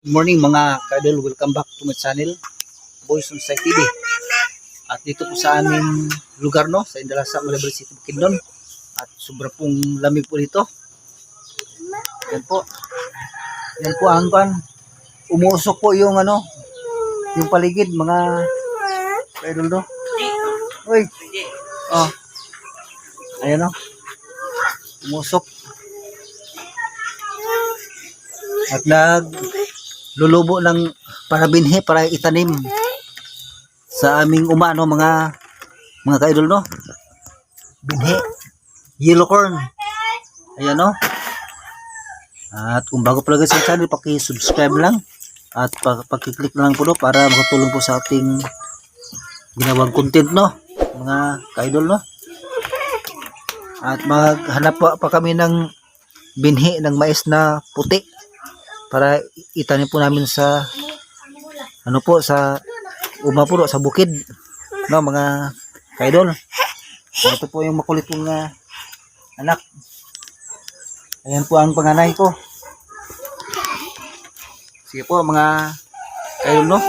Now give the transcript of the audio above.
Good morning mga ka-idol, welcome back to my channel, Boys on Site TV. At dito po sa aming lugar, no, sa Indalasa, Malabal City, Bukidnon. At sobra pong lamig po dito. Yan po. Yan po ang umuusok po yung yung paligid mga ka-idol, no. Uy. Oh. Ayan, no. Umusok. At lulubo ng para binhi para itanim sa aming mga ka-idol, no. Binhi, yellow corn. Ayan, no. At kung bago pa lang sa channel, paki-subscribe lang at paki-click na lang po, no, para makatulong po sa ating ginawang content, no, mga ka-idol, no. At maghanap pa kami ng binhi ng mais na puti para itanim po namin sa sa umapuro sa bukid, no, mga ka-idol. Ito po yung makulit kong anak. Ayan po ang panganay ko. Sige po mga ka-idol, no.